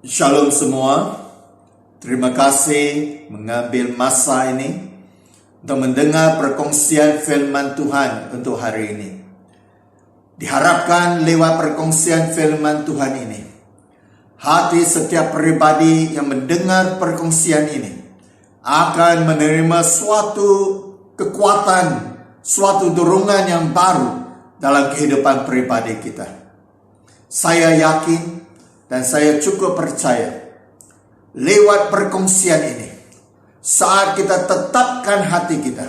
Shalom semua. Terima kasih mengambil masa ini untuk mendengar perkongsian firman Tuhan untuk hari ini. Diharapkan lewat perkongsian firman Tuhan ini, hati setiap pribadi yang mendengar perkongsian ini akan menerima suatu kekuatan, suatu dorongan yang baru dalam kehidupan pribadi kita. Saya yakin dan saya cukup percaya lewat perkongsian ini, saat kita tetapkan hati kita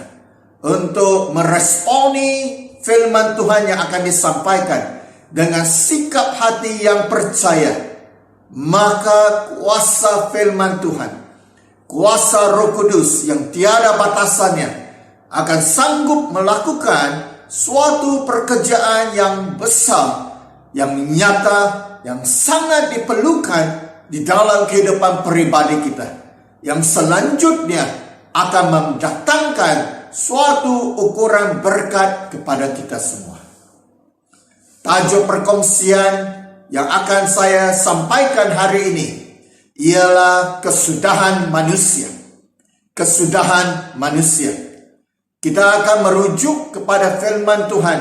untuk meresponi firman Tuhan yang akan disampaikan dengan sikap hati yang percaya, maka kuasa firman Tuhan, kuasa Roh Kudus yang tiada batasannya akan sanggup melakukan suatu pekerjaan yang besar, yang nyata, yang sangat diperlukan di dalam kehidupan pribadi kita, yang selanjutnya akan mendatangkan suatu ukuran berkat kepada kita semua. Tajuk perkongsian yang akan saya sampaikan hari ini ialah kesudahan manusia. Kesudahan manusia. Kita akan merujuk kepada firman Tuhan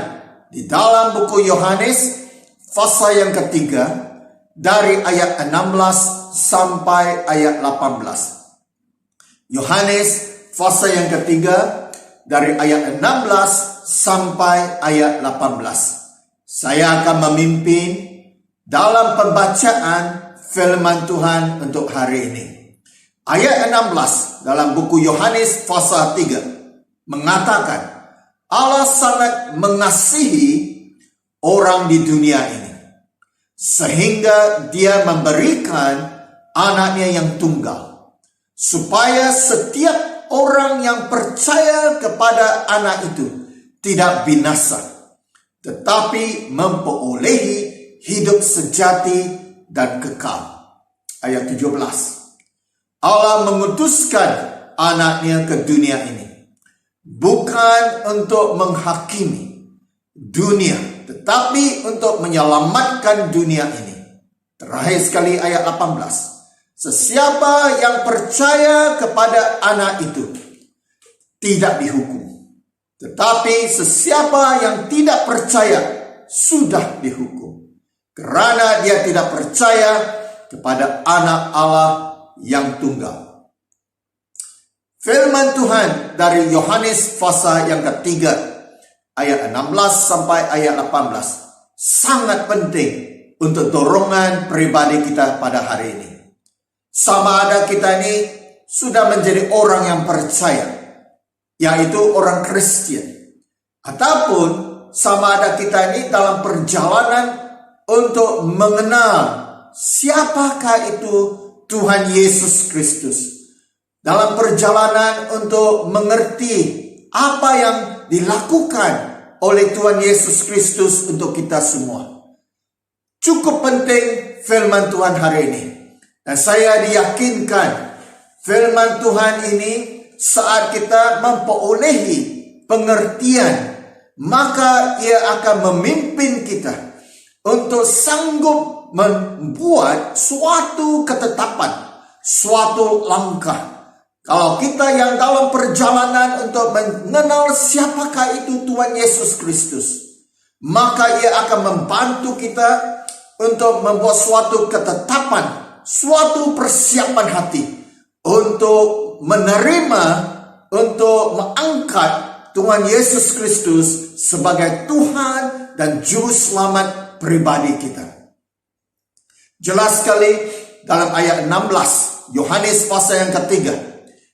di dalam buku Yohanes pasal yang ketiga, dari ayat 16 sampai ayat 18. Yohanes pasal yang ketiga, dari ayat 16 sampai ayat 18. Saya akan memimpin dalam pembacaan firman Tuhan untuk hari ini. Ayat 16 dalam buku Yohanes pasal 3 mengatakan, Allah sangat mengasihi orang di dunia ini, sehingga dia memberikan anaknya yang tunggal, supaya setiap orang yang percaya kepada anak itu tidak binasa, tetapi memperolehi hidup sejati dan kekal. Ayat 17. Allah mengutuskan anaknya ke dunia ini, bukan untuk menghakimi dunia, tetapi untuk menyelamatkan dunia ini. Terakhir sekali ayat 18. Sesiapa yang percaya kepada anak itu tidak dihukum, tetapi sesiapa yang tidak percaya sudah dihukum, karena dia tidak percaya kepada anak Allah yang tunggal. Firman Tuhan dari Yohanes pasal yang ketiga, ayat 16 sampai ayat 18 sangat penting untuk dorongan pribadi kita pada hari ini. Sama ada kita ini sudah menjadi orang yang percaya, yaitu orang Kristen, ataupun sama ada kita ini dalam perjalanan untuk mengenal siapakah itu Tuhan Yesus Kristus, dalam perjalanan untuk mengerti apa yang dilakukan oleh Tuhan Yesus Kristus untuk kita semua. Cukup penting firman Tuhan hari ini. Dan saya diyakinkan firman Tuhan ini saat kita memperolehi pengertian, maka ia akan memimpin kita untuk sanggup membuat suatu ketetapan, suatu langkah. Kalau kita yang dalam perjalanan untuk mengenal siapakah itu Tuhan Yesus Kristus, maka ia akan membantu kita untuk membuat suatu ketetapan, suatu persiapan hati untuk menerima, untuk mengangkat Tuhan Yesus Kristus sebagai Tuhan dan Juru Selamat pribadi kita. Jelas sekali dalam ayat 16 Yohanes pasal yang ketiga,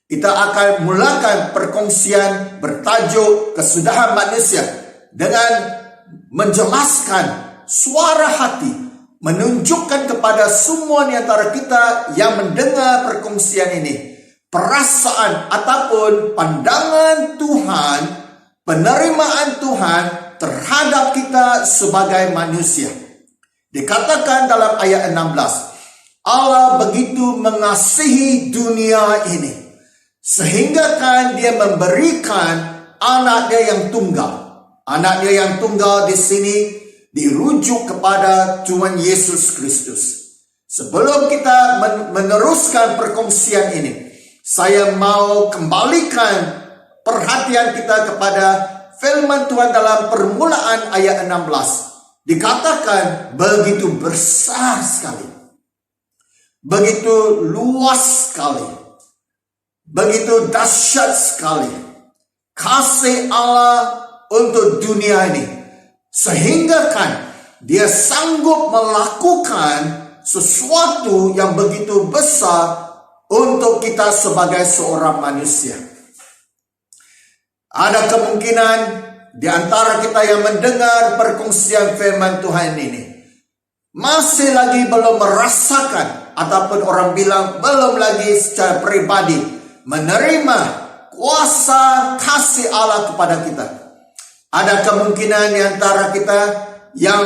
kita akan mulakan perkongsian bertajuk kesudahan manusia dengan menjelaskan suara hati, menunjukkan kepada semua di antara kita yang mendengar perkongsian ini perasaan ataupun pandangan Tuhan, penerimaan Tuhan terhadap kita sebagai manusia. Dikatakan dalam ayat 16, Allah begitu mengasihi dunia ini, sehingga kan dia memberikan anaknya yang tunggal. Anaknya yang tunggal di sini dirujuk kepada Tuhan Yesus Kristus. Sebelum kita meneruskan perkongsian ini, saya mau kembalikan perhatian kita kepada firman Tuhan dalam permulaan ayat 16. Dikatakan begitu besar sekali, begitu luas sekali, begitu dahsyat sekali kasih Allah untuk dunia ini, sehingga kan dia sanggup melakukan sesuatu yang begitu besar untuk kita sebagai seorang manusia. Ada kemungkinan di antara kita yang mendengar perkongsian firman Tuhan ini masih lagi belum merasakan, ataupun orang bilang belum lagi secara pribadi menerima kuasa kasih Allah kepada kita. Ada kemungkinan di antara kita yang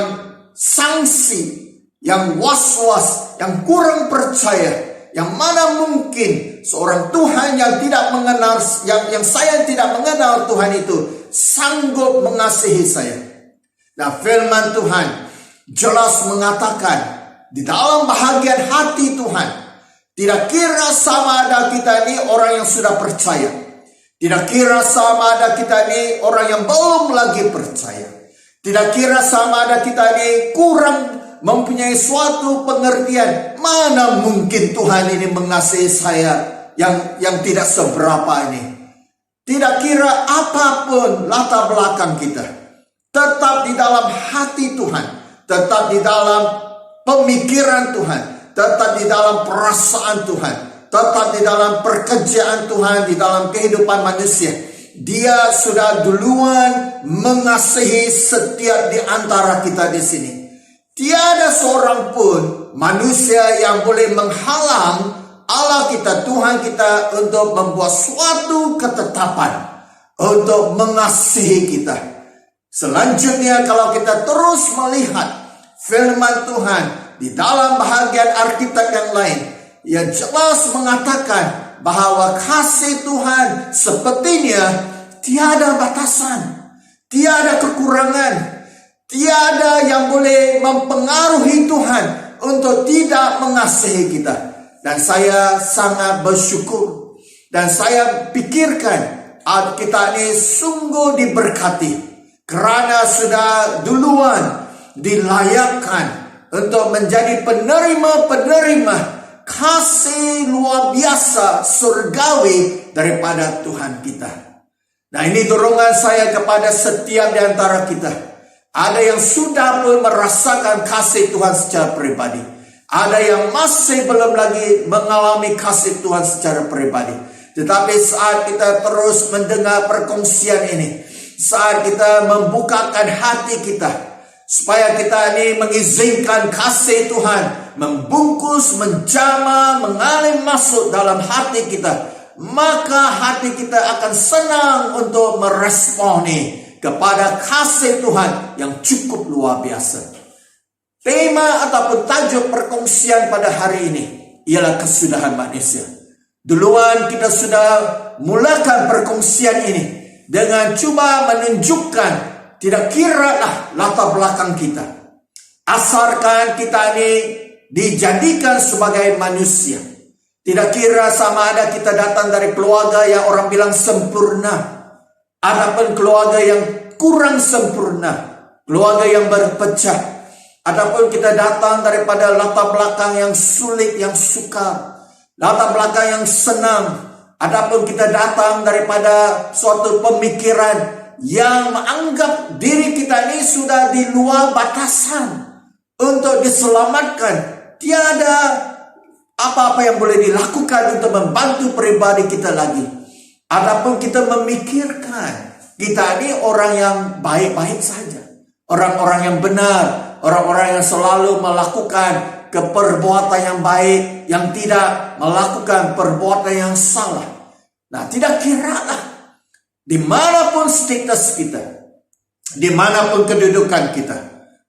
sangsi, yang was-was, yang kurang percaya, yang mana mungkin seorang Tuhan yang tidak mengenal, yang saya tidak mengenal Tuhan itu sanggup mengasihi saya. Nah, firman Tuhan jelas mengatakan di dalam bahagian hati Tuhan, tidak kira sama ada kita ini orang yang sudah percaya, tidak kira sama ada kita ini orang yang belum lagi percaya, tidak kira sama ada kita ini kurang mempunyai suatu pengertian, mana mungkin Tuhan ini mengasihi saya yang tidak seberapa ini. Tidak kira apapun latar belakang kita, tetap di dalam hati Tuhan, tetap di dalam pemikiran Tuhan, tetap di dalam perasaan Tuhan, tetap di dalam pekerjaan Tuhan, di dalam kehidupan manusia. Dia sudah duluan mengasihi setiap di antara kita di sini. Tiada seorang pun manusia yang boleh menghalang Allah kita, Tuhan kita, untuk membuat suatu ketetapan untuk mengasihi kita. Selanjutnya, kalau kita terus melihat firman Tuhan di dalam bahagian Alkitab yang lain, ia jelas mengatakan bahwa kasih Tuhan sepertinya tiada batasan, tiada kekurangan. Tiada yang boleh mempengaruhi Tuhan untuk tidak mengasihi kita. Dan saya sangat bersyukur. Dan saya pikirkan kita ini sungguh diberkati. Kerana sudah duluan dilayakkan untuk menjadi penerima-penerima kasih luar biasa surgawi daripada Tuhan kita. Nah, ini dorongan saya kepada setiap di antara kita. Ada yang sudah pun merasakan kasih Tuhan secara pribadi. Ada yang masih belum lagi mengalami kasih Tuhan secara pribadi. Tetapi saat kita terus mendengar perkongsian ini, saat kita membukakan hati kita, supaya kita ini mengizinkan kasih Tuhan membungkus, menjamah, mengalir masuk dalam hati kita, maka hati kita akan senang untuk meresponi kepada kasih Tuhan yang cukup luar biasa. Tema ataupun tajuk perkongsian pada hari ini ialah kesudahan manusia. Duluan kita sudah mulakan perkongsian ini dengan cuba menunjukkan tidak kiralah latar belakang kita. Asalkan kita ini dijadikan sebagai manusia. Tidak kira sama ada kita datang dari keluarga yang orang bilang sempurna, adapun keluarga yang kurang sempurna, keluarga yang berpecah, adapun kita datang daripada latar belakang yang sulit, yang sukar, latar belakang yang senang, adapun kita datang daripada suatu pemikiran yang menganggap diri kita ini sudah di luar batasan untuk diselamatkan. Tiada apa-apa yang boleh dilakukan untuk membantu pribadi kita lagi. Adapun kita memikirkan kita ini orang yang baik-baik saja, orang-orang yang benar, orang-orang yang selalu melakukan perbuatan yang baik, yang tidak melakukan perbuatan yang salah. Nah, tidak kiralah dimanapun status kita, dimanapun kedudukan kita,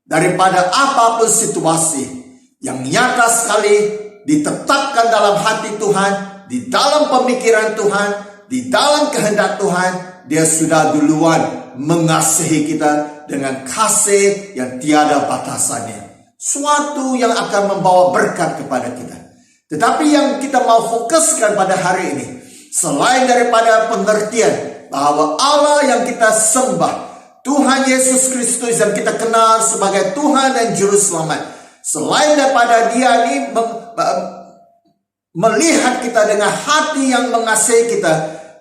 daripada apapun situasi yang nyata sekali ditetapkan dalam hati Tuhan, di dalam pemikiran Tuhan, di dalam kehendak Tuhan, Dia sudah duluan mengasihi kita dengan kasih yang tiada batasannya. suatu yang akan membawa berkat kepada kita. Tetapi yang kita mau fokuskan pada hari ini, selain daripada pengertian bahwa Allah yang kita sembah, Tuhan Yesus Kristus yang kita kenal sebagai Tuhan dan Juru Selamat, selain daripada Dia ini melihat kita dengan hati yang mengasihi kita,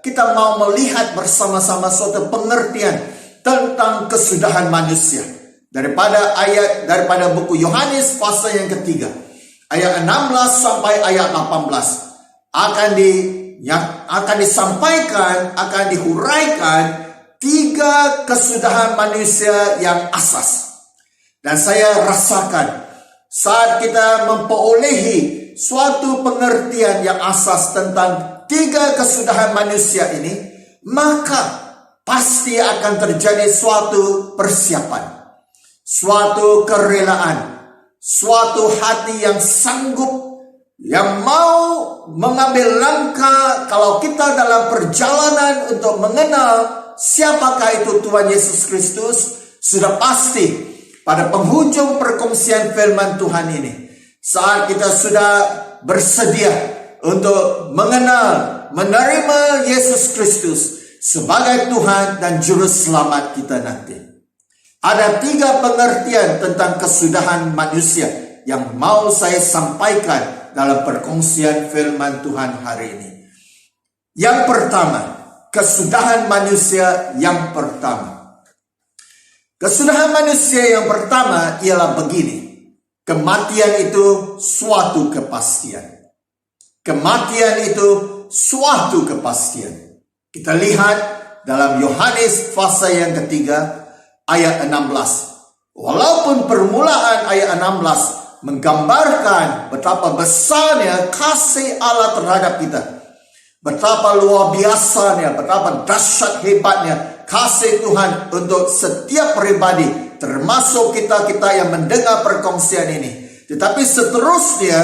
kita mau melihat bersama-sama suatu pengertian tentang kesudahan manusia. Daripada buku Yohanes pasal yang ketiga, ayat 16 sampai ayat 18 akan disampaikan, akan dihuraikan 3 kesudahan manusia yang asas. Dan saya rasakan saat kita memperolehi suatu pengertian yang asas tentang 3 kesudahan manusia ini, maka pasti akan terjadi suatu persiapan, suatu kerelaan, suatu hati yang sanggup, yang mau mengambil langkah. Kalau kita dalam perjalanan untuk mengenal siapakah itu Tuhan Yesus Kristus, sudah pasti pada penghujung perkongsian firman Tuhan ini, saat kita sudah bersedia untuk mengenal, menerima Yesus Kristus sebagai Tuhan dan Juru Selamat kita nanti, ada 3 pengertian tentang kesudahan manusia yang mau saya sampaikan dalam perkongsian firman Tuhan hari ini. Yang pertama, kesudahan manusia yang pertama. Kesudahan manusia yang pertama ialah begini: kematian itu suatu kepastian. Kematian itu suatu kepastian. Kita lihat dalam Yohanes pasal yang ketiga, ayat 16. Walaupun permulaan ayat 16 menggambarkan betapa besarnya kasih Allah terhadap kita, betapa luar biasanya, betapa dahsyat hebatnya kasih Tuhan untuk setiap pribadi, termasuk kita-kita yang mendengar perkongsian ini. Tetapi seterusnya,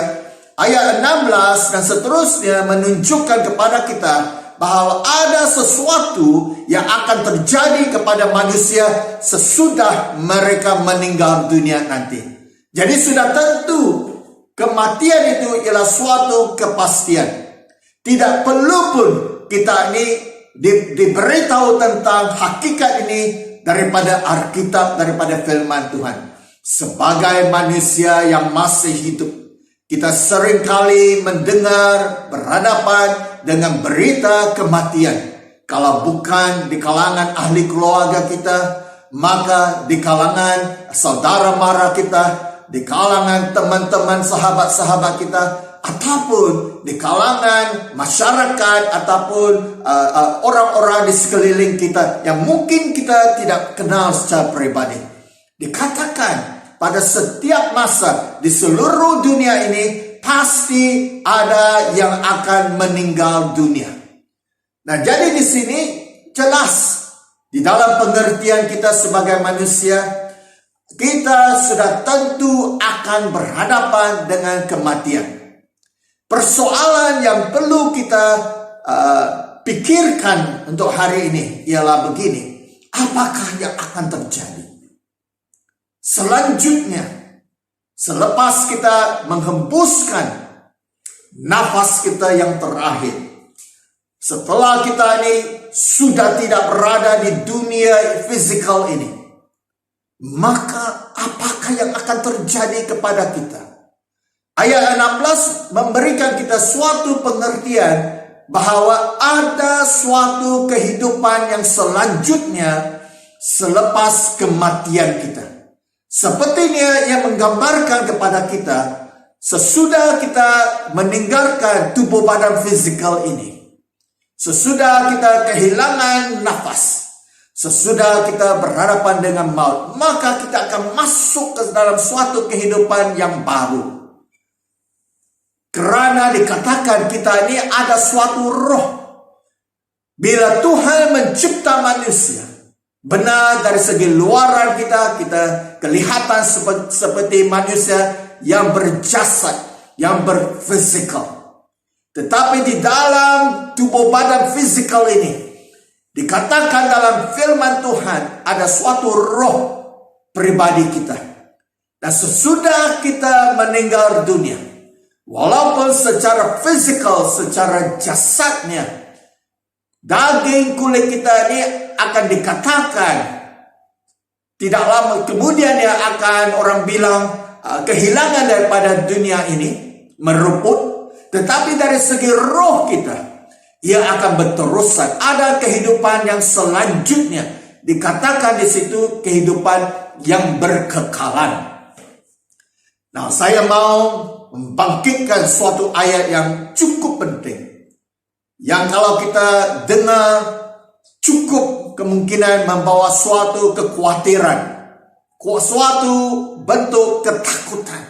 ayat 16 dan seterusnya menunjukkan kepada kita bahwa ada sesuatu yang akan terjadi kepada manusia sesudah mereka meninggal dunia nanti. Jadi sudah tentu kematian itu ialah suatu kepastian. Tidak perlu pun kita ini diberitahu tentang hakikat ini daripada Alkitab, daripada firman Tuhan. Sebagai manusia yang masih hidup, kita seringkali mendengar, berhadapan dengan berita kematian. Kalau bukan di kalangan ahli keluarga kita, maka di kalangan saudara mara kita, di kalangan teman-teman sahabat-sahabat kita, ataupun di kalangan masyarakat, ataupun orang-orang di sekeliling kita yang mungkin kita tidak kenal secara pribadi. Dikatakan pada setiap masa di seluruh dunia ini pasti ada yang akan meninggal dunia. Nah, jadi di sini jelas di dalam pengertian kita sebagai manusia, kita sudah tentu akan berhadapan dengan kematian. Persoalan yang perlu kita pikirkan untuk hari ini ialah begini: apakah yang akan terjadi selanjutnya selepas kita menghembuskan nafas kita yang terakhir? Setelah kita ini sudah tidak berada di dunia fisikal ini, maka apakah yang akan terjadi kepada kita? Ayat 16 memberikan kita suatu pengertian bahwa ada suatu kehidupan yang selanjutnya selepas kematian kita. Sepertinya yang menggambarkan kepada kita sesudah kita meninggalkan tubuh badan fisikal ini, sesudah kita kehilangan nafas, sesudah kita berhadapan dengan maut, maka kita akan masuk ke dalam suatu kehidupan yang baru. Karena dikatakan kita ini ada suatu roh. Bila Tuhan mencipta manusia, benar dari segi luaran kita kelihatan seperti manusia yang berjasad, yang berfisikal. Tetapi di dalam tubuh badan fisikal ini, dikatakan dalam firman Tuhan ada suatu roh pribadi kita. Dan sesudah kita meninggal dunia, walaupun secara fisikal, secara jasadnya, daging kulit kita ini akan dikatakan tidak lama kemudian akan orang bilang kehilangan daripada dunia ini, meruput. Tetapi dari segi roh kita, ia akan berterusan. Ada kehidupan yang selanjutnya, dikatakan di situ kehidupan yang berkekalan. Nah, saya mau membangkitkan suatu ayat yang cukup penting, yang kalau kita dengar cukup kemungkinan membawa suatu kekhawatiran, suatu bentuk ketakutan.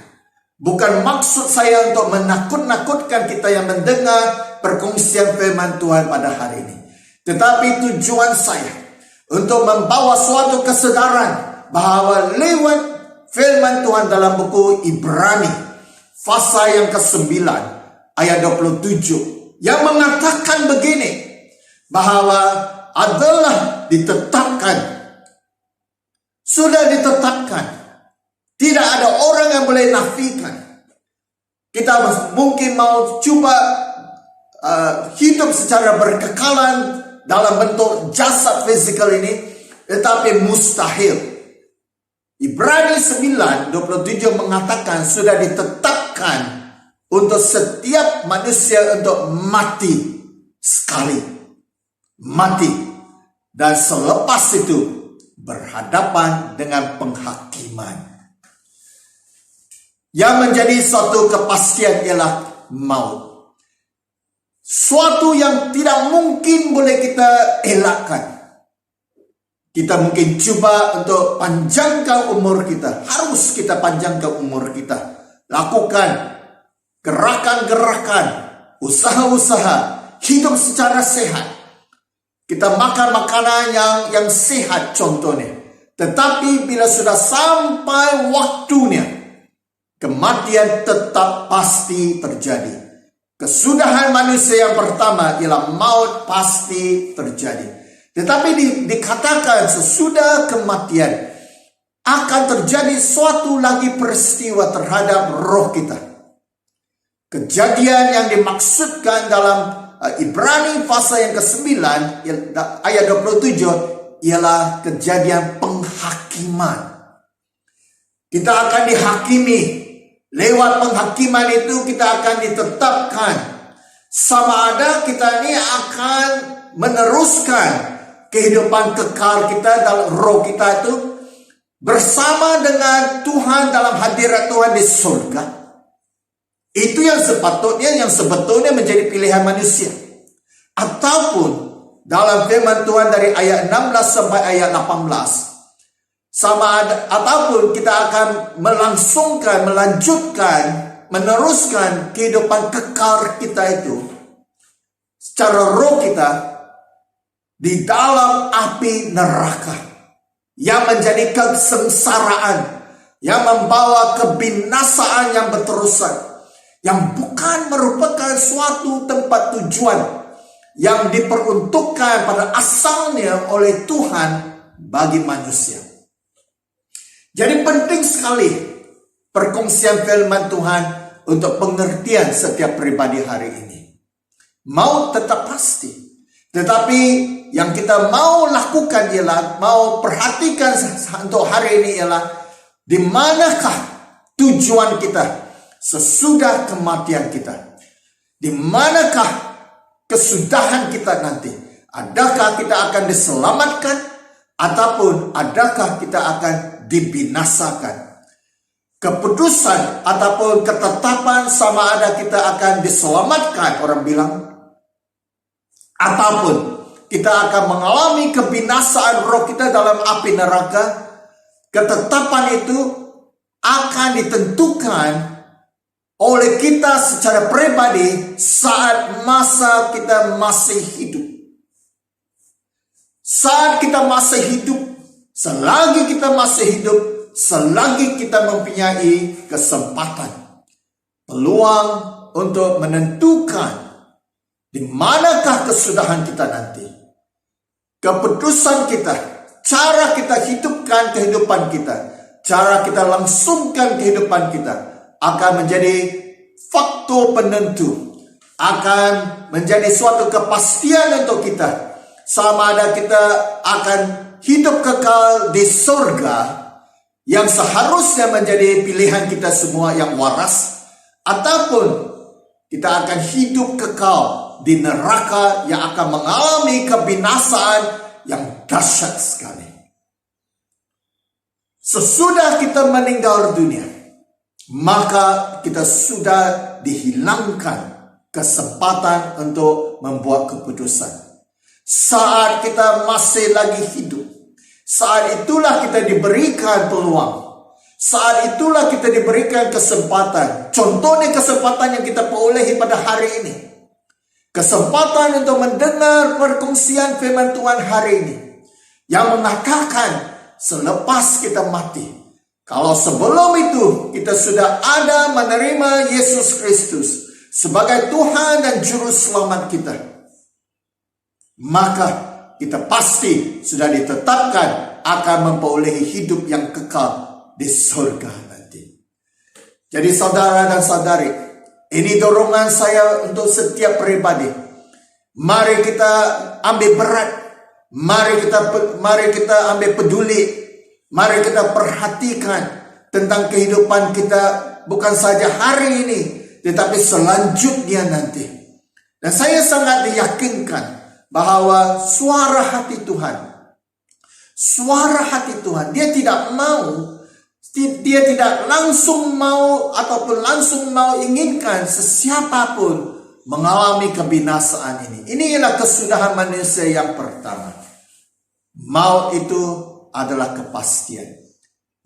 Bukan maksud saya untuk menakut-nakutkan kita yang mendengar perkongsian firman Tuhan pada hari ini. Tetapi tujuan saya untuk membawa suatu kesedaran bahwa lewat firman Tuhan dalam buku Ibrani pasal yang ke-9 ayat 27 yang mengatakan begini, bahwa adalah ditetapkan, sudah ditetapkan, tidak ada orang yang boleh nafikan. Kita mungkin mau coba hidup secara berkekalan dalam bentuk jasad fisikal ini, tetapi mustahil. Ibrani 9:27 mengatakan sudah ditetapkan untuk setiap manusia untuk mati sekali. Mati, dan selepas itu berhadapan dengan penghakiman. Yang menjadi suatu kepastian ialah maut. Suatu yang tidak mungkin boleh kita elakkan. Kita mungkin coba untuk panjangkan umur kita. Harus kita panjangkan umur kita. Lakukan gerakan-gerakan, usaha-usaha, hidup secara sehat. Kita makan makanan yang sehat contohnya. Tetapi bila sudah sampai waktunya, kematian tetap pasti terjadi. Kesudahan manusia yang pertama ialah maut pasti terjadi. Tetapi dikatakan sesudah kematian akan terjadi suatu lagi peristiwa terhadap roh kita. Kejadian yang dimaksudkan dalam Ibrani pasal yang ke-9 ayat 27 ialah kejadian penghakiman. Kita akan dihakimi. Lewat penghakiman itu kita akan ditetapkan sama ada kita ini akan meneruskan kehidupan kekal kita dalam roh kita itu bersama dengan Tuhan dalam hadirat Tuhan di surga. Itu yang sebetulnya menjadi pilihan manusia. Ataupun dalam firman Tuhan dari ayat 16 sampai ayat 18, ataupun kita akan melanjutkan, meneruskan kehidupan kekal kita itu secara roh kita di dalam api neraka yang menjadi kesengsaraan, yang membawa kebinasaan yang berterusan, yang bukan merupakan suatu tempat tujuan yang diperuntukkan pada asalnya oleh Tuhan bagi manusia. Jadi penting sekali perkongsian firman Tuhan untuk pengertian setiap pribadi hari ini. Maut tetap pasti, tetapi yang kita mau lakukan ialah, mau perhatikan untuk hari ini ialah, di manakah tujuan kita sesudah kematian kita? Di manakah kesudahan kita nanti? Adakah kita akan diselamatkan ataupun adakah kita akan dibinasakan? Keputusan ataupun ketetapan sama ada kita akan diselamatkan, orang bilang, ataupun kita akan mengalami kebinasaan roh kita dalam api neraka. Ketetapan itu akan ditentukan oleh kita secara pribadi saat masa kita masih hidup. Saat kita masih hidup, selagi kita masih hidup, selagi kita mempunyai kesempatan, peluang untuk menentukan di manakah kesudahan kita nanti. Keputusan kita, cara kita hidupkan kehidupan kita, cara kita langsungkan kehidupan kita akan menjadi faktor penentu, akan menjadi suatu kepastian untuk kita sama ada kita akan hidup kekal di surga yang seharusnya menjadi pilihan kita semua yang waras, ataupun kita akan hidup kekal di neraka yang akan mengalami kebinasaan yang dahsyat sekali. Sesudah kita meninggal dunia, maka kita sudah dihilangkan kesempatan untuk membuat keputusan. Saat kita masih lagi hidup, saat itulah kita diberikan peluang. Saat itulah kita diberikan kesempatan. Contohnya kesempatan yang kita perolehi pada hari ini. Kesempatan untuk mendengar perkongsian firman Tuhan hari ini. Yang mengatakan selepas kita mati, kalau sebelum itu kita sudah ada menerima Yesus Kristus sebagai Tuhan dan Juru Selamat kita, maka kita pasti sudah ditetapkan akan memperolehi hidup yang kekal di surga nanti. Jadi saudara dan saudari, ini dorongan saya untuk setiap pribadi. Mari kita ambil berat, mari kita ambil peduli, mari kita perhatikan tentang kehidupan kita bukan saja hari ini, tetapi selanjutnya nanti. Dan saya sangat diyakinkan bahwa suara hati Tuhan, dia tidak langsung mau ataupun langsung mau inginkan sesiapapun mengalami kebinasaan ini. Ini ialah kesudahan manusia yang pertama. Maut itu adalah kepastian.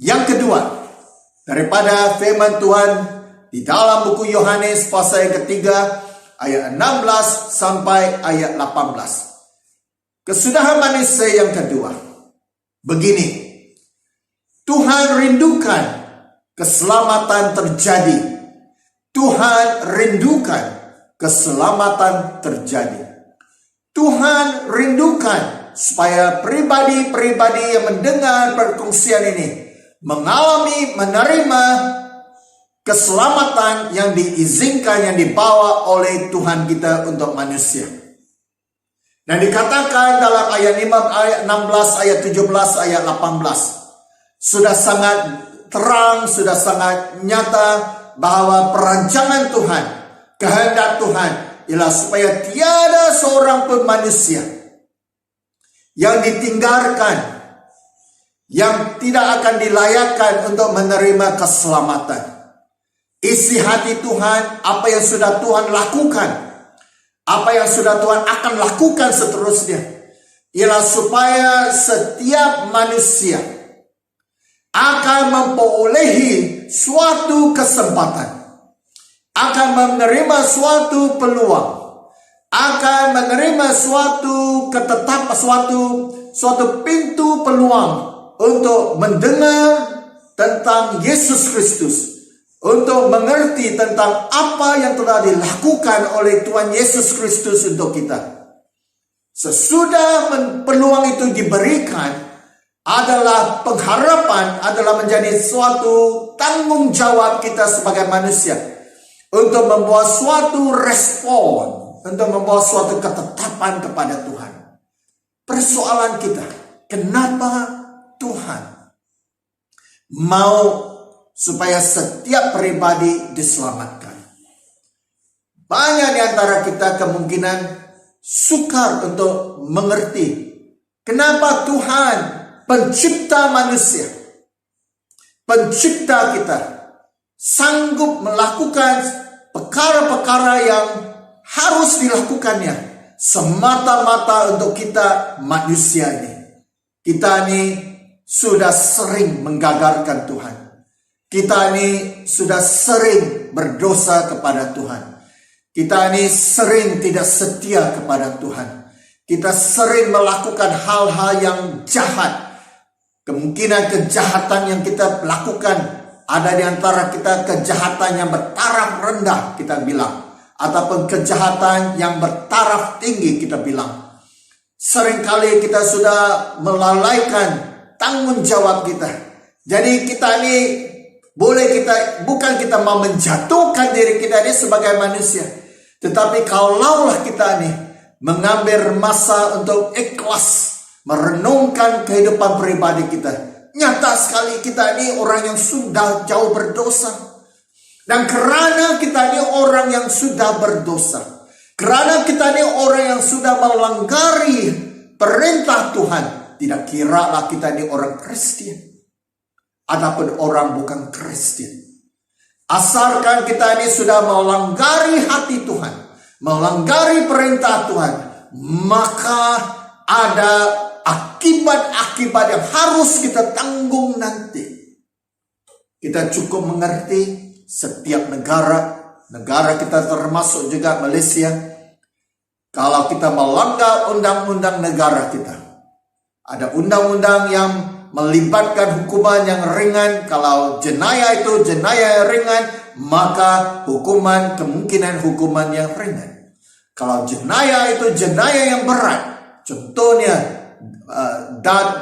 Yang kedua, daripada firman Tuhan di dalam buku Yohanes pasal yang ketiga ayat 16 sampai ayat 18. Kesudahan manusia yang kedua begini: Tuhan rindukan keselamatan terjadi. Tuhan rindukan keselamatan terjadi. Tuhan rindukan supaya pribadi-pribadi yang mendengar perkongsian ini menerima keselamatan yang diizinkan, yang dibawa oleh Tuhan kita untuk manusia. Dan dikatakan dalam ayat 16, ayat 17, ayat 18. Sudah sangat terang, sudah sangat nyata bahwa perancangan Tuhan, kehendak Tuhan ialah supaya tiada seorang pun manusia yang ditinggalkan, yang tidak akan dilayakkan untuk menerima keselamatan. Isi hati Tuhan, apa yang sudah Tuhan lakukan, apa yang sudah Tuhan akan lakukan seterusnya, ialah supaya setiap manusia akan memperolehi suatu kesempatan, akan menerima suatu peluang, akan menerima suatu ketetapan, suatu pintu peluang untuk mendengar tentang Yesus Kristus, untuk mengerti tentang apa yang telah dilakukan oleh Tuhan Yesus Kristus untuk kita. Sesudah peluang itu diberikan, adalah pengharapan, adalah menjadi suatu tanggung jawab kita sebagai manusia untuk membawa suatu respon, untuk membawa suatu ketetapan kepada Tuhan. Persoalan kita, kenapa Tuhan mau supaya setiap pribadi diselamatkan? Banyak di antara kita kemungkinan sukar untuk mengerti kenapa Tuhan, pencipta manusia, pencipta kita, sanggup melakukan perkara-perkara yang harus dilakukannya semata-mata untuk kita manusia ini. Kita ini sudah sering menggagalkan Tuhan. Kita ini sudah sering berdosa kepada Tuhan. Kita ini sering tidak setia kepada Tuhan. Kita sering melakukan hal-hal yang jahat. Kemungkinan kejahatan yang kita lakukan ada di antara kita kejahatan yang bertaraf rendah kita bilang, ataupun kejahatan yang bertaraf tinggi kita bilang. Seringkali kita sudah melalaikan tanggung jawab kita. Jadi kita ini bukan kita mau menjatuhkan diri kita ini sebagai manusia. Tetapi kalaulah kita ini mengambil masa untuk ikhlas merenungkan kehidupan pribadi kita. Nyata sekali kita ini orang yang sudah jauh berdosa. Dan karena kita ini orang yang sudah berdosa, karena kita ini orang yang sudah melanggar perintah Tuhan, tidak kiralah kita ini orang Kristen ataupun orang bukan Kristen. Asalkan kita ini sudah melanggari hati Tuhan, melanggari perintah Tuhan, maka ada akibat-akibat yang harus kita tanggung nanti. Kita cukup mengerti setiap negara kita termasuk juga Malaysia, kalau kita melanggar undang-undang negara kita, ada undang-undang yang melibatkan hukuman yang ringan. Kalau jenayah itu jenayah yang ringan, maka kemungkinan hukuman yang ringan. Kalau jenayah itu jenayah yang berat, contohnya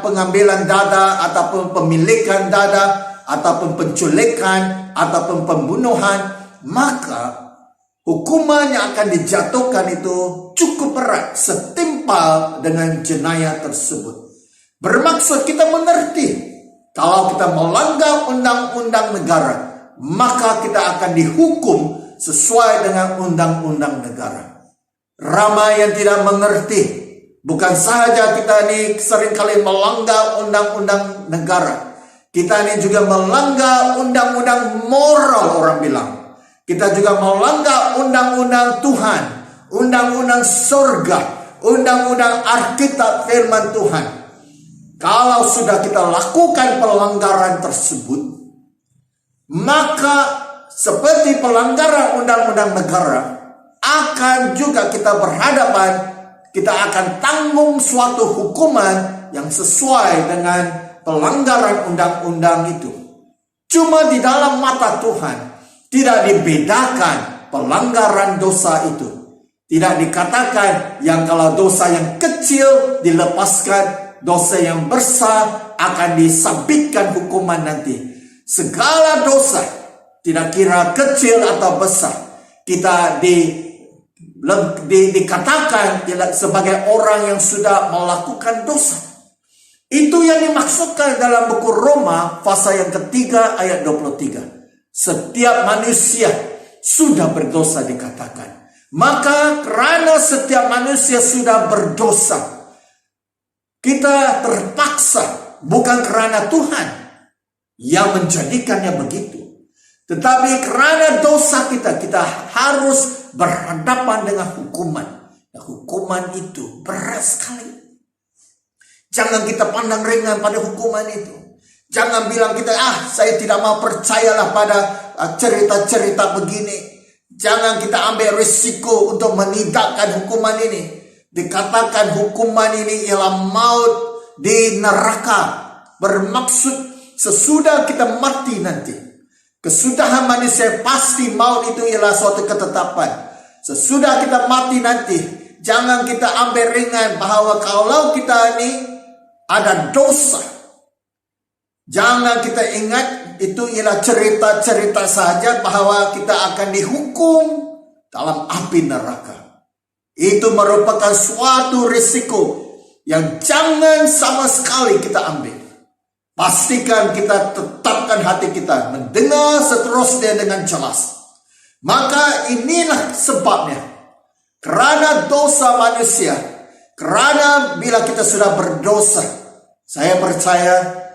pengambilan dada ataupun pemilikan dada ataupun penculikan ataupun pembunuhan, maka hukuman yang akan dijatuhkan itu cukup berat setimpal dengan jenayah tersebut. Bermaksud kita mengerti, kalau kita melanggar undang-undang negara, maka kita akan dihukum sesuai dengan undang-undang negara. Ramai yang tidak mengerti, bukan saja kita ini seringkali melanggar undang-undang negara, kita ini juga melanggar undang-undang moral, orang bilang. Kita juga melanggar undang-undang Tuhan, undang-undang surga, undang-undang Alkitab firman Tuhan. Kalau sudah kita lakukan pelanggaran tersebut, maka seperti pelanggaran undang-undang negara, akan juga kita berhadapan, kita akan tanggung suatu hukuman yang sesuai dengan pelanggaran undang-undang itu. Cuma di dalam mata Tuhan tidak dibedakan pelanggaran dosa itu. Tidak dikatakan yang kalau dosa yang kecil dilepaskan, dosa yang besar akan disabitkan hukuman nanti. Segala dosa, tidak kira kecil atau besar, kita dikatakan sebagai orang yang sudah melakukan dosa. Itu yang dimaksudkan dalam buku Roma pasal yang ketiga ayat 23. Setiap manusia sudah berdosa dikatakan. Maka karena setiap manusia sudah berdosa, kita terpaksa, bukan karena Tuhan yang menjadikannya begitu, tetapi karena dosa kita harus berhadapan dengan hukuman. Dan hukuman itu berat sekali. Jangan kita pandang ringan pada hukuman itu. Jangan bilang kita, saya tidak mau percayalah pada cerita-cerita begini. Jangan kita ambil risiko untuk menidakkan hukuman ini. Dikatakan hukuman ini ialah maut di neraka. Bermaksud sesudah kita mati nanti. Kesudahan manusia pasti maut itu ialah suatu ketetapan. Sesudah kita mati nanti, jangan kita ambil ringan bahwa kalau kita ini ada dosa, jangan kita ingat itu ialah cerita-cerita saja bahwa kita akan dihukum dalam api neraka. Itu merupakan suatu risiko yang jangan sama sekali kita ambil. Pastikan kita tetapkan hati kita mendengar seterusnya dengan jelas. Maka inilah sebabnya, karena dosa manusia, karena bila kita sudah berdosa, saya percaya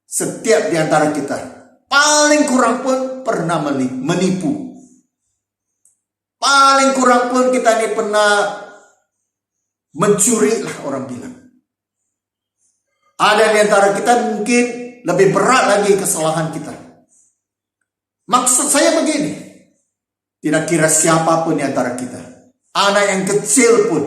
setiap di antara kita paling kurang pun pernah menipu. Paling kurang pun kita ini pernah mencuri lah, orang bilang. Ada di antara kita mungkin lebih berat lagi kesalahan kita. Maksud saya begini, tidak kira siapapun di antara kita, anak yang kecil pun,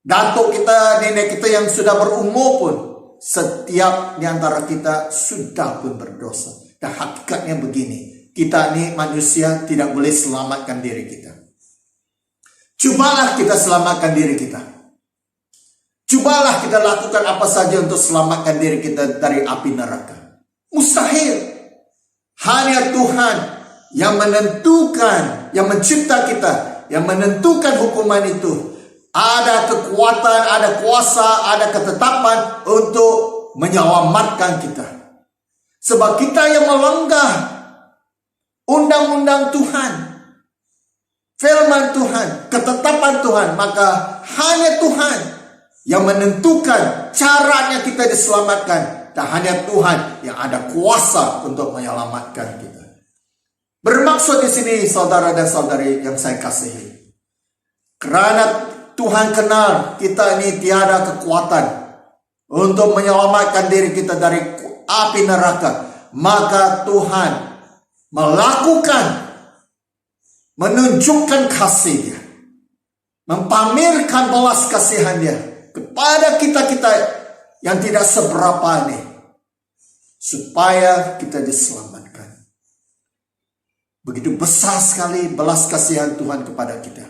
datuk kita, nenek kita yang sudah berumur pun, setiap di antara kita sudah pun berdosa. Dan hakikatnya begini, kita ini manusia tidak boleh selamatkan diri kita. Cobalah kita selamatkan diri kita. Cobalah kita lakukan apa saja untuk selamatkan diri kita dari api neraka. Mustahil. Hanya Tuhan yang menentukan, yang mencipta kita, yang menentukan hukuman itu. Ada kekuatan, ada kuasa, ada ketetapan untuk menyelamatkan kita. Sebab kita yang melanggar undang-undang Tuhan, firman Tuhan, ketetapan Tuhan, maka hanya Tuhan yang menentukan caranya kita diselamatkan. Dan hanya Tuhan yang ada kuasa untuk menyelamatkan kita. Bermaksud di sini saudara dan saudari yang saya kasihi. Karena Tuhan kenal kita ini tiada kekuatan untuk menyelamatkan diri kita dari api neraka. Maka Tuhan menunjukkan kasih-Nya, mempamerkan belas kasihan-Nya kepada kita-kita yang tidak seberapa ini, supaya kita diselamatkan. Begitu besar sekali belas kasihan Tuhan kepada kita.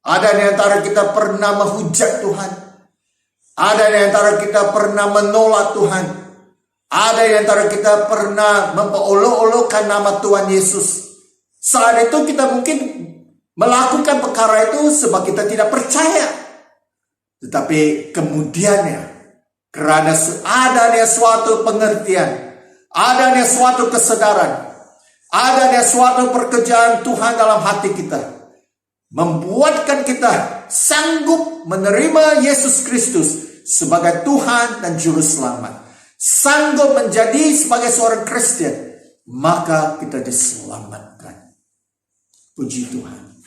Ada di antara kita pernah menghujat Tuhan. Ada di antara kita pernah menolak Tuhan. Ada di antara kita pernah memperolok-olokkan nama Tuhan Yesus. Saat itu kita mungkin melakukan perkara itu sebab kita tidak percaya. Tetapi kemudiannya, karena adanya suatu pengertian, adanya suatu kesadaran, adanya suatu pekerjaan Tuhan dalam hati kita, membuatkan kita sanggup menerima Yesus Kristus sebagai Tuhan dan Juru Selamat. Sanggup menjadi sebagai seorang Kristen, maka kita diselamatkan. Puji Tuhan.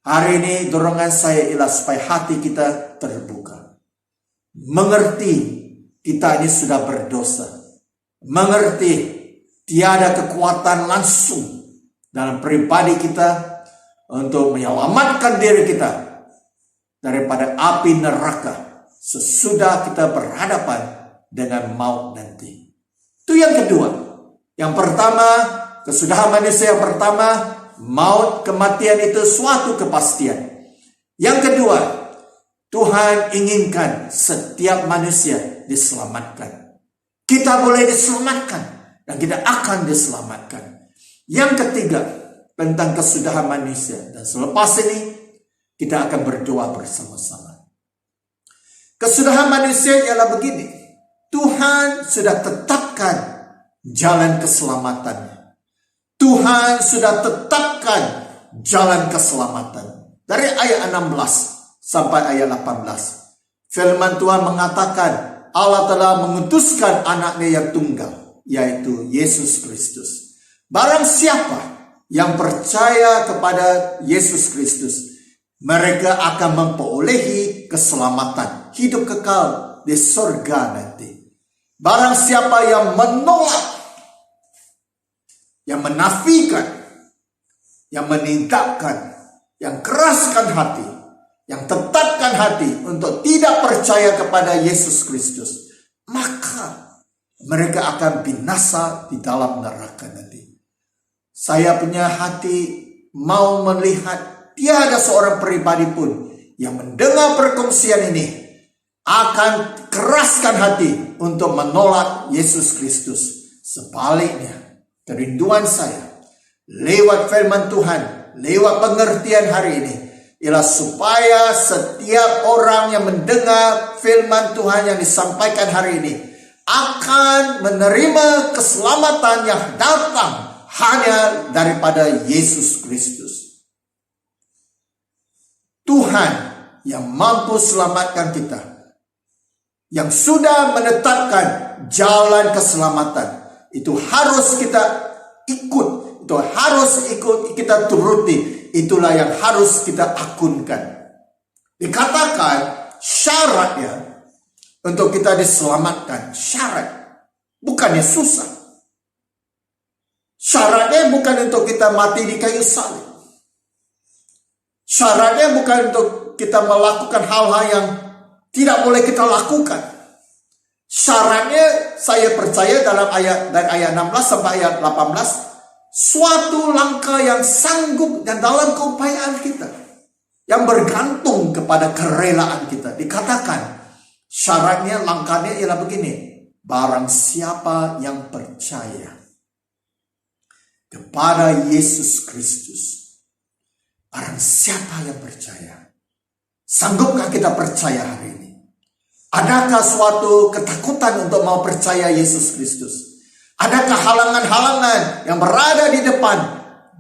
Hari ini dorongan saya ialah supaya hati kita terbuka. Mengerti kita ini sudah berdosa. Mengerti tiada kekuatan langsung dalam pribadi kita untuk menyelamatkan diri kita daripada api neraka sesudah kita berhadapan dengan maut nanti. Itu yang kedua. Yang pertama, kesudahan manusia yang pertama, maut, kematian itu suatu kepastian. Yang kedua, Tuhan inginkan setiap manusia diselamatkan. Kita boleh diselamatkan dan kita akan diselamatkan. Yang ketiga, tentang kesudahan manusia. Dan selepas ini, kita akan berdoa bersama-sama. Kesudahan manusia ialah begini. Tuhan sudah tetapkan jalan keselamatannya. Tuhan sudah tetapkan jalan keselamatan. Dari ayat 16 sampai ayat 18. Firman Tuhan mengatakan Allah telah mengutuskan anaknya yang tunggal, yaitu Yesus Kristus. Barang siapa yang percaya kepada Yesus Kristus, mereka akan memperolehi keselamatan, hidup kekal di surga nanti. Barang siapa yang menolak, yang menafikan, yang meninggalkan, yang keraskan hati, yang tetapkan hati untuk tidak percaya kepada Yesus Kristus, maka mereka akan binasa di dalam neraka nanti. Saya punya hati mau melihat tiada seorang pribadi pun yang mendengar perkongsian ini akan keraskan hati untuk menolak Yesus Kristus. Sebaliknya, kerinduan saya lewat firman Tuhan, lewat pengertian hari ini, ialah supaya setiap orang yang mendengar firman Tuhan yang disampaikan hari ini akan menerima keselamatan yang datang hanya daripada Yesus Kristus. Tuhan yang mampu selamatkan kita, yang sudah menetapkan jalan keselamatan, itu harus kita ikut, itu harus ikut kita turuti. Itulah yang harus kita akunkan. Dikatakan syaratnya untuk kita diselamatkan. Syarat. Bukannya susah. Syaratnya bukan untuk kita mati di kayu salib. Syaratnya bukan untuk kita melakukan hal-hal yang tidak boleh kita lakukan. Syaratnya saya percaya dari ayat 16 sampai ayat 18. Suatu langkah yang sanggup dan dalam keupayaan kita, yang bergantung kepada kerelaan kita. Dikatakan syaratnya, langkahnya ialah begini. barang siapa yang percaya kepada Yesus Kristus, barang siapa yang percaya. Sanggupkah kita percaya hari ini? Adakah suatu ketakutan untuk mau percaya Yesus Kristus? Adakah halangan-halangan yang berada di depan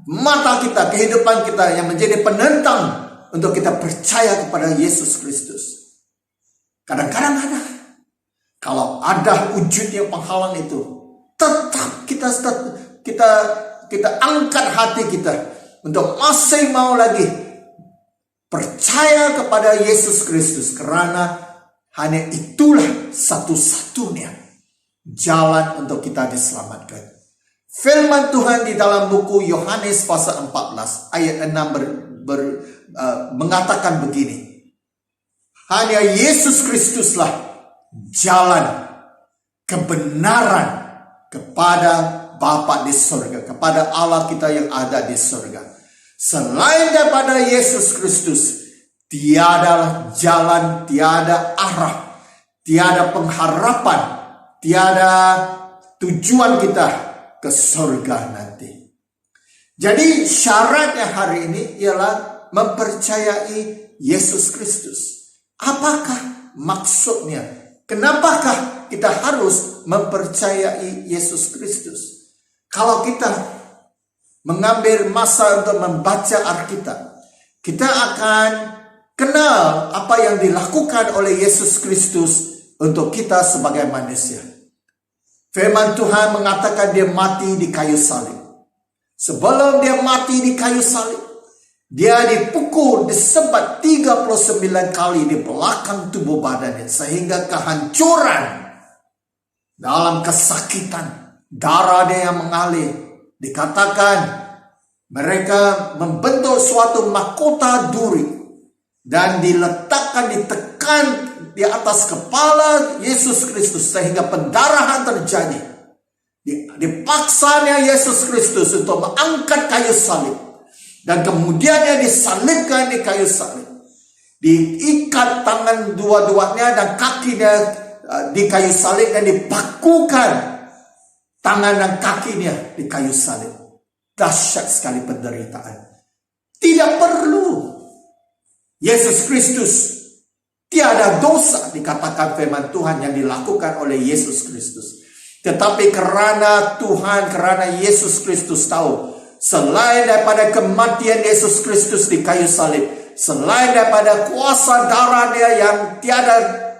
mata kita, kehidupan kita, yang menjadi penentang untuk kita percaya kepada Yesus Kristus? Kadang-kadang ada. Kalau ada wujudnya penghalang itu, tetap kita angkat hati kita untuk masih mau lagi percaya kepada Yesus Kristus, karena hanya itulah satu-satunya jalan untuk kita diselamatkan. Firman Tuhan di dalam buku Yohanes pasal 14 ayat 6 mengatakan begini. Hanya Yesus Kristuslah jalan kebenaran kepada Bapa di surga, kepada Allah kita yang ada di surga. Selain daripada Yesus Kristus, tiada jalan, tiada arah, tiada pengharapan, tiada tujuan kita ke surga nanti. Jadi syaratnya hari ini ialah mempercayai Yesus Kristus. Apakah maksudnya? Kenapakah kita harus mempercayai Yesus Kristus? Kalau kita mengambil masa untuk membaca Alkitab, kita akan kenal apa yang dilakukan oleh Yesus Kristus untuk kita sebagai manusia. Firman Tuhan mengatakan dia mati di kayu salib. Sebelum dia mati di kayu salib, dia dipukul, disebat 39 kali di belakang tubuh badannya, sehingga kehancuran dalam kesakitan, darah dia yang mengalir. Dikatakan mereka membentuk suatu mahkota duri dan diletakkan, ditekan di atas kepala Yesus Kristus sehingga pendarahan terjadi. Dipaksanya Yesus Kristus untuk mengangkat kayu salib, dan kemudiannya disalibkan di kayu salib. Diikat tangan dua-duanya dan kakinya di kayu salib, dan dipakukan tangan dan kakinya di kayu salib. Dahsyat sekali penderitaan. Tidak perlu Yesus Kristus, tiada dosa dikatakan firman Tuhan yang dilakukan oleh Yesus Kristus. Tetapi karena Tuhan, karena Yesus Kristus tahu, selain daripada kematian Yesus Kristus di kayu salib, selain daripada kuasa darah dia yang tiada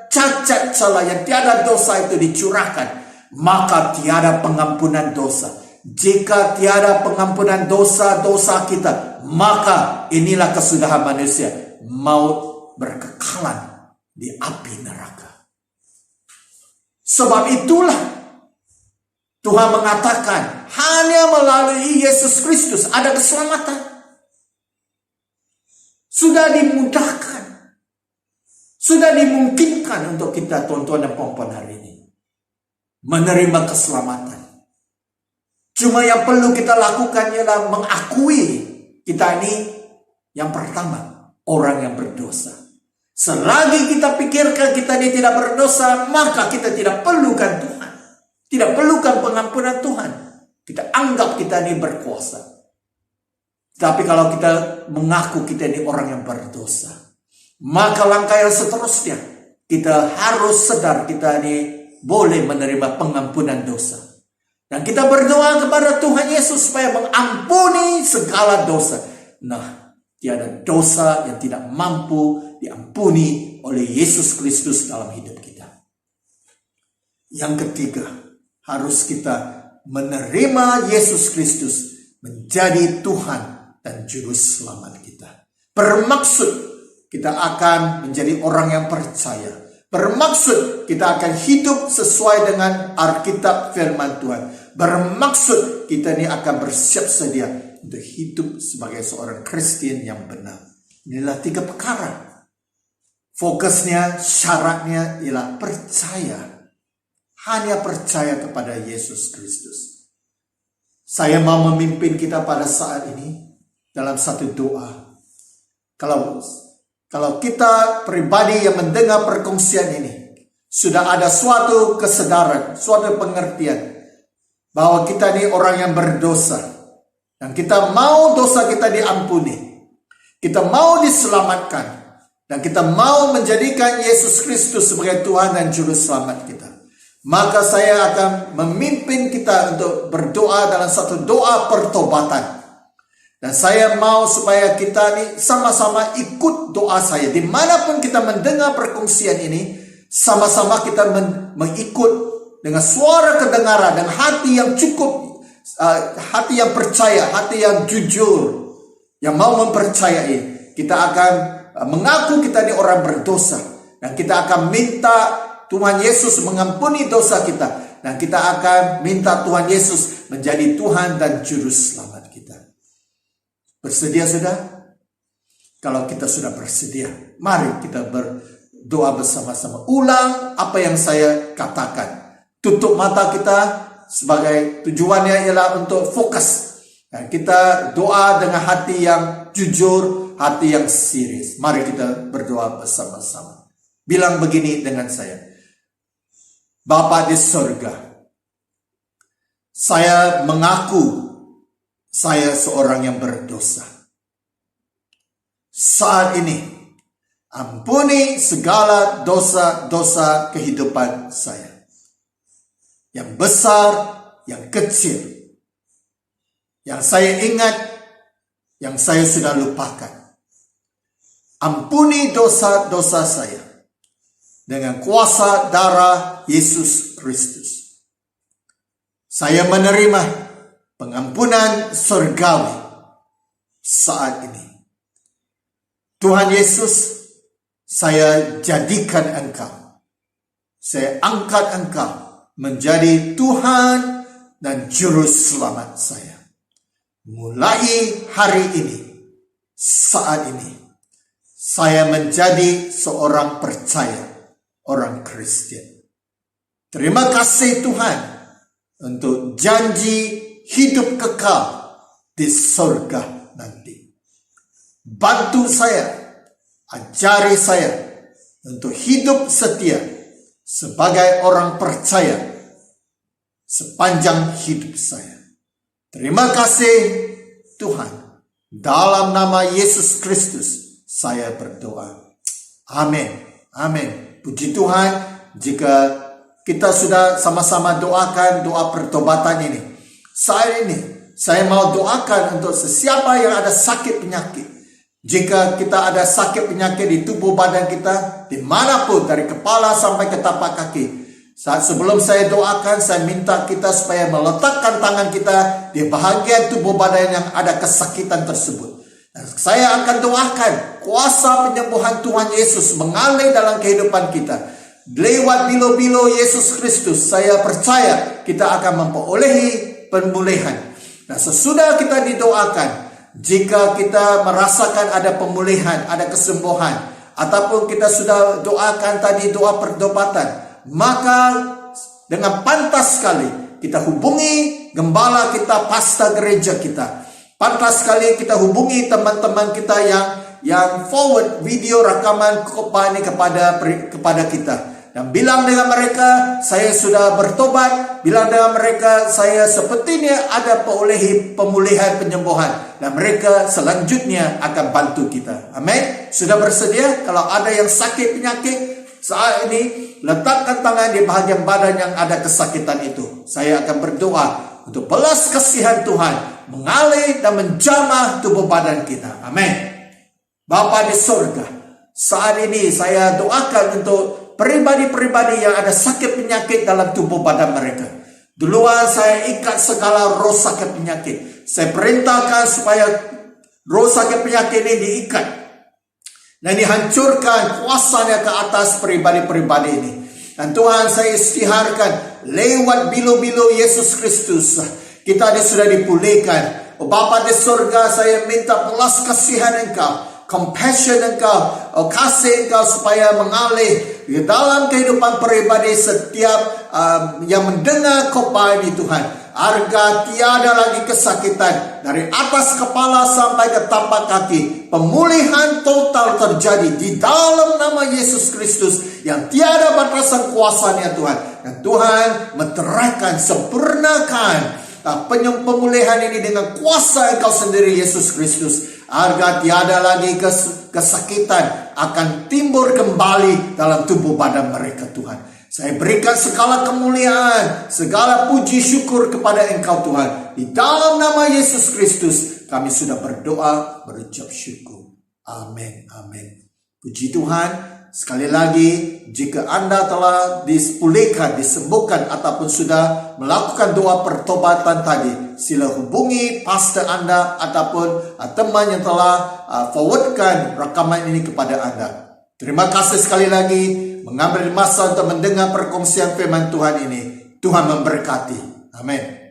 cacat celah, yang tiada dosa itu dicurahkan, maka tiada pengampunan dosa. Jika tiada pengampunan dosa-dosa kita, maka inilah kesudahan manusia, maut berkekalan di api neraka. Sebab itulah Tuhan mengatakan hanya melalui Yesus Kristus ada keselamatan. Sudah dimudahkan, sudah dimungkinkan untuk kita, tuan-tuan dan puan-puan, hari ini menerima keselamatan. Cuma yang perlu kita lakukan ialah mengakui kita ini yang pertama orang yang berdosa. Selagi kita pikirkan kita ini tidak berdosa, maka kita tidak perlukan Tuhan, tidak perlukan pengampunan Tuhan. Kita anggap kita ini berkuasa. Tapi kalau kita mengaku kita ini orang yang berdosa, maka langkah yang seterusnya kita harus sadar kita ini boleh menerima pengampunan dosa. Dan kita berdoa kepada Tuhan Yesus supaya mengampuni segala dosa. Nah, tiada dosa yang tidak mampu diampuni oleh Yesus Kristus dalam hidup kita. Yang ketiga, harus kita menerima Yesus Kristus menjadi Tuhan dan Juru Selamat kita. Bermaksud kita akan menjadi orang yang percaya. Bermaksud kita akan hidup sesuai dengan Alkitab firman Tuhan. Bermaksud kita ini akan bersiap sedia untuk hidup sebagai seorang Kristen yang benar. Inilah 3 perkara. Fokusnya, syaratnya ialah percaya. Hanya percaya kepada Yesus Kristus. Saya mau memimpin kita pada saat ini dalam satu doa. Kalau kita pribadi yang mendengar perkongsian ini, sudah ada suatu kesadaran, suatu pengertian bahwa kita ini orang yang berdosa. Dan kita mau dosa kita diampuni. Kita mau diselamatkan. Dan kita mau menjadikan Yesus Kristus sebagai Tuhan dan Juru Selamat kita. Maka saya akan memimpin kita untuk berdoa dalam satu doa pertobatan. Dan saya mau supaya kita ini sama-sama ikut doa saya. Dimanapun kita mendengar perkongsian ini, sama-sama kita mengikut dengan suara kedengaran dan hati yang cukup, hati yang percaya, hati yang jujur, yang mau mempercayai. Kita akan mengaku kita ini orang berdosa. Dan kita akan minta Tuhan Yesus mengampuni dosa kita. Dan kita akan minta Tuhan Yesus menjadi Tuhan dan Juru Selamat kita. Bersedia sudah? Kalau kita sudah bersedia, mari kita berdoa bersama-sama. Ulang apa yang saya katakan. Tutup mata kita, sebagai tujuannya ialah untuk fokus. Dan kita doa dengan hati yang jujur, hati yang serius. Mari kita berdoa bersama-sama. Bilang begini dengan saya. Bapa di surga, saya mengaku saya seorang yang berdosa. Saat ini, ampuni segala dosa-dosa kehidupan saya. Yang besar, yang kecil. Yang saya ingat, yang saya sudah lupakan. Ampuni dosa-dosa saya. Dengan kuasa darah Yesus Kristus. Saya menerima pengampunan surgawi saat ini. Tuhan Yesus, saya jadikan Engkau. Saya angkat Engkau menjadi Tuhan dan Juru Selamat saya. Mulai hari ini, saat ini, saya menjadi seorang percaya, orang Kristen. Terima kasih Tuhan untuk janji hidup kekal di surga nanti. Bantu saya, ajari saya untuk hidup setia sebagai orang percaya sepanjang hidup saya. Terima kasih Tuhan. Dalam nama Yesus Kristus saya berdoa. Amin. Amin. Puji Tuhan, jika kita sudah sama-sama doakan doa pertobatan ini. Saat ini, saya mau doakan untuk sesiapa yang ada sakit penyakit. Jika kita ada sakit penyakit di tubuh badan kita, dimanapun dari kepala sampai ke tapak kaki. Saat sebelum saya doakan, saya minta kita supaya meletakkan tangan kita di bahagian tubuh badan yang ada kesakitan tersebut. Dan saya akan doakan kuasa penyembuhan Tuhan Yesus mengalir dalam kehidupan kita. Lewat bilo-bilo Yesus Kristus, saya percaya kita akan memperolehi pemulihan. Nah, sesudah kita didoakan, jika kita merasakan ada pemulihan, ada kesembuhan, ataupun kita sudah doakan tadi doa pertobatan, maka dengan pantas sekali kita hubungi gembala kita, pastor gereja kita. Pantas sekali kita hubungi teman-teman kita yang forward video rekaman khotbah ini kepada kita. Dan bilang dengan mereka, saya sudah bertobat. Bilang dengan mereka, saya sepertinya ada pemulihan penyembuhan. Dan mereka selanjutnya akan bantu kita. Amin. Sudah bersedia? Kalau ada yang sakit penyakit saat ini, letakkan tangan di bahagian badan yang ada kesakitan itu. Saya akan berdoa untuk belas kasihan Tuhan mengalir dan menjamah tubuh badan kita. Amin. Bapa di surga, saat ini saya doakan untuk pribadi-pribadi yang ada sakit penyakit dalam tubuh badan mereka. Duluan saya ikat segala roh sakit penyakit. Saya perintahkan supaya roh sakit penyakit ini diikat dan dihancurkan kuasanya ke atas pribadi-pribadi ini. Dan Tuhan, saya istiharkan lewat bilo-bilo Yesus Kristus, kita sudah dipulihkan. Oh Bapa di surga, saya minta belas kasihan Engkau, compassion Engkau, kasih Engkau supaya mengalir di dalam kehidupan pribadi setiap yang mendengar khotbah ini Tuhan. Harga tiada lagi kesakitan dari atas kepala sampai ke tapak kaki. Pemulihan total terjadi di dalam nama Yesus Kristus yang tiada batasan kuasanya Tuhan. Dan Tuhan meteraikan, sempurnakan pemulihan ini dengan kuasa Engkau sendiri Yesus Kristus. Harga tiada lagi kesakitan akan timbul kembali dalam tubuh badan mereka Tuhan. Saya berikan segala kemuliaan, segala puji syukur kepada Engkau Tuhan. Di dalam nama Yesus Kristus kami sudah berdoa, berucap syukur. Amin, amin. Puji Tuhan. Sekali lagi, jika Anda telah dipulihkan, disembuhkan, ataupun sudah melakukan doa pertobatan tadi, sila hubungi pastor Anda ataupun teman yang telah forwardkan rekaman ini kepada Anda. Terima kasih sekali lagi mengambil masa untuk mendengar perkongsian firman Tuhan ini. Tuhan memberkati. Amin.